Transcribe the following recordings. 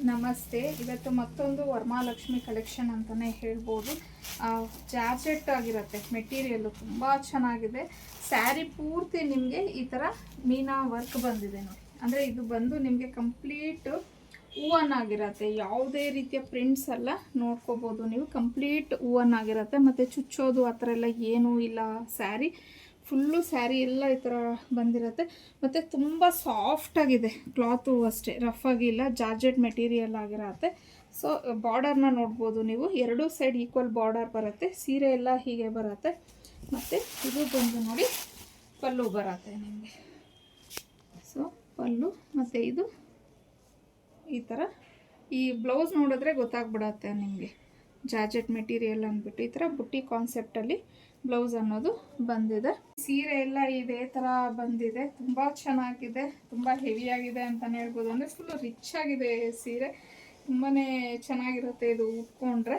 ನಮಸ್ತೆ. ಇವತ್ತು ಮತ್ತೊಂದು ವರಮಹಾಲಕ್ಷ್ಮಿ ಕಲೆಕ್ಷನ್ ಅಂತಲೇ ಹೇಳ್ಬೋದು. ಜಾರ್ಜೆಟ್ ಆಗಿರುತ್ತೆ ಮೆಟೀರಿಯಲ್ಲು, ತುಂಬ ಚೆನ್ನಾಗಿದೆ. ಸ್ಯಾರಿ ಪೂರ್ತಿ ನಿಮಗೆ ಈ ಥರ ಮೀನಾ ವರ್ಕ್ ಬಂದಿದೆ ನೋಡಿ. ಅಂದರೆ ಇದು ಬಂದು ನಿಮಗೆ ಕಂಪ್ಲೀಟ್ ಹೂವನ್ ಆಗಿರುತ್ತೆ, ಯಾವುದೇ ರೀತಿಯ ಪ್ರಿಂಟ್ಸ್ ಎಲ್ಲ ನೋಡ್ಕೋಬೋದು ನೀವು. ಕಂಪ್ಲೀಟ್ ಹೂವನ್ ಆಗಿರುತ್ತೆ, ಮತ್ತು ಚುಚ್ಚೋದು ಆ ಥರ ಎಲ್ಲ ಏನೂ ಇಲ್ಲ. ಫುಲ್ಲು ಸ್ಯಾರಿ ಎಲ್ಲ ಈ ಥರ ಬಂದಿರುತ್ತೆ. ಮತ್ತು ತುಂಬ ಸಾಫ್ಟಾಗಿದೆ ಕ್ಲಾತು, ಅಷ್ಟೇ ರಫ್ ಆಗಿಲ್ಲ, ಜಾರ್ಜೆಟ್ ಮೆಟೀರಿಯಲ್ ಆಗಿರುತ್ತೆ. ಸೊ ಬಾರ್ಡರ್ನ ನೋಡ್ಬೋದು ನೀವು, ಎರಡೂ ಸೈಡ್ ಈಕ್ವಲ್ ಬಾರ್ಡರ್ ಬರುತ್ತೆ. ಸೀರೆ ಎಲ್ಲ ಹೀಗೆ ಬರುತ್ತೆ. ಮತ್ತು ಇದು ಬಂದು ನೋಡಿ ಪಲ್ಲು ಬರುತ್ತೆ ನಿಮಗೆ. ಸೊ ಪಲ್ಲು ಮತ್ತು ಇದು ಈ ಥರ. ಈ ಬ್ಲೌಸ್ ನೋಡಿದ್ರೆ ಗೊತ್ತಾಗ್ಬಿಡತ್ತೆ ನಿಮಗೆ ಜಾರ್ಜೆಟ್ ಮೆಟೀರಿಯಲ್ ಅಂದ್ಬಿಟ್ಟು. ಈ ಥರ ಬುಟ್ಟಿ ಕಾನ್ಸೆಪ್ಟಲ್ಲಿ ಬ್ಲೌಸ್ ಅನ್ನೋದು ಬಂದಿದೆ. ಸೀರೆ ಎಲ್ಲ ಇದೇ ಥರ ಬಂದಿದೆ, ತುಂಬ ಚೆನ್ನಾಗಿದೆ, ತುಂಬ ಹೆವಿಯಾಗಿದೆ ಅಂತಲೇ ಹೇಳ್ಬೋದು. ಅಂದರೆ ಫುಲ್ಲು ರಿಚ್ ಆಗಿದೆ ಸೀರೆ, ತುಂಬಾ ಚೆನ್ನಾಗಿರುತ್ತೆ ಇದು ಉಟ್ಕೊಂಡ್ರೆ.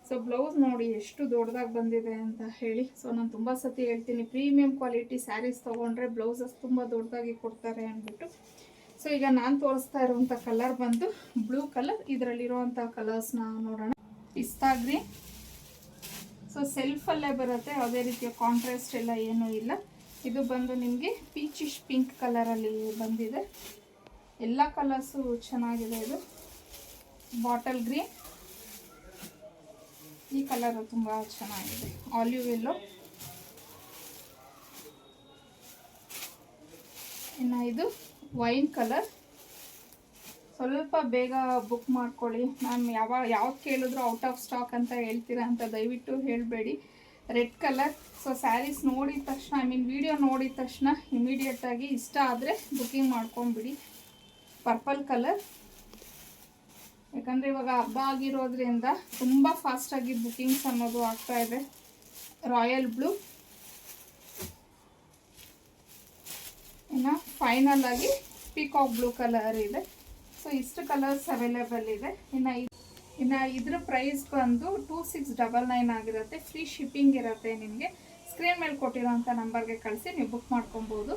ಸೊ ಬ್ಲೌಸ್ ನೋಡಿ ಎಷ್ಟು ದೊಡ್ಡದಾಗಿ ಬಂದಿದೆ ಅಂತ ಹೇಳಿ. ಸೊ ನಾನು ತುಂಬ ಸತಿ ಹೇಳ್ತೀನಿ, ಪ್ರೀಮಿಯಂ ಕ್ವಾಲಿಟಿ ಸ್ಯಾರೀಸ್ ತೊಗೊಂಡ್ರೆ ಬ್ಲೌಸಸ್ ತುಂಬ ದೊಡ್ಡದಾಗಿ ಕೊಡ್ತಾರೆ ಅಂದ್ಬಿಟ್ಟು. ಸೊ ಈಗ ನಾನು ತೋರಿಸ್ತಾ ಇರುವಂಥ ಕಲರ್ ಬಂದು ಬ್ಲೂ ಕಲರ್. ಇದರಲ್ಲಿರುವಂಥ ಕಲರ್ಸ್ನ ನೋಡೋಣ. ಪಿಸ್ತಾ ಗ್ರೀನ್, ಸೊ ಸೆಲ್ಫಲ್ಲೇ ಬರುತ್ತೆ, ಯಾವುದೇ ರೀತಿಯ ಕಾಂಟ್ರಾಸ್ಟ್ ಎಲ್ಲ ಏನೂ ಇಲ್ಲ. ಇದು ಬಂದು ನಿಮಗೆ ಪೀಚಿಶ್ ಪಿಂಕ್ ಕಲರಲ್ಲಿ ಬಂದಿದೆ. ಎಲ್ಲ ಕಲರ್ಸು ಚೆನ್ನಾಗಿದೆ. ಇದು ಬಾಟಲ್ ಗ್ರೀನ್, ಈ ಕಲರು ತುಂಬ ಚೆನ್ನಾಗಿದೆ. ಆಲಿವ್ ಯೆಲ್ಲೋ, ಇನ್ನು ಇದು ವೈನ್ ಕಲರ್. ಸ್ವಲ್ಪ ಬೇಗ ಬುಕ್ ಮಾಡ್ಕೊಳ್ಳಿ. ನಾನು ಯಾವ್ದು ಕೇಳಿದ್ರು ಔಟ್ ಆಫ್ ಸ್ಟಾಕ್ ಅಂತ ಹೇಳ್ತೀರಾ ಅಂತ ದಯವಿಟ್ಟು ಹೇಳಬೇಡಿ. Red colour. ಸೊ ಸ್ಯಾರೀಸ್ ನೋಡಿದ ತಕ್ಷಣ, ವಿಡಿಯೋ ನೋಡಿದ ತಕ್ಷಣ ಇಮಿಡಿಯೇಟಾಗಿ ಇಷ್ಟ ಆದರೆ ಬುಕ್ಕಿಂಗ್ ಮಾಡ್ಕೊಂಬಿಡಿ. ಪರ್ಪಲ್ ಕಲರ್, ಯಾಕಂದರೆ ಇವಾಗ ಹಬ್ಬ ಆಗಿರೋದ್ರಿಂದ ತುಂಬ ಫಾಸ್ಟಾಗಿ ಬುಕ್ಕಿಂಗ್ಸ್ ಅನ್ನೋದು ಆಗ್ತಾಯಿದೆ. ರಾಯಲ್ ಬ್ಲೂ, ಇನ್ನು ಫೈನಲ್ ಆಗಿ ಪೀಕಾಕ್ ಬ್ಲೂ ಕಲರ್ ಇದೆ. ಸೊ ಇಷ್ಟು ಕಲರ್ಸ್ ಅವೈಲೇಬಲ್ ಇದೆ. ಇನ್ನು ಇದ್ರ ಪ್ರೈಸ್ ಬಂದು 2699 ಆಗಿರುತ್ತೆ. ಫ್ರೀ ಶಿಪ್ಪಿಂಗ್ ಇರುತ್ತೆ ನಿಮಗೆ. ಸ್ಕ್ರೀನ್ ಮೇಲೆ ಕೊಟ್ಟಿರೋಂಥ ನಂಬರ್ಗೆ ಕಳಿಸಿ ನೀವು ಬುಕ್ ಮಾಡ್ಕೊಬೋದು.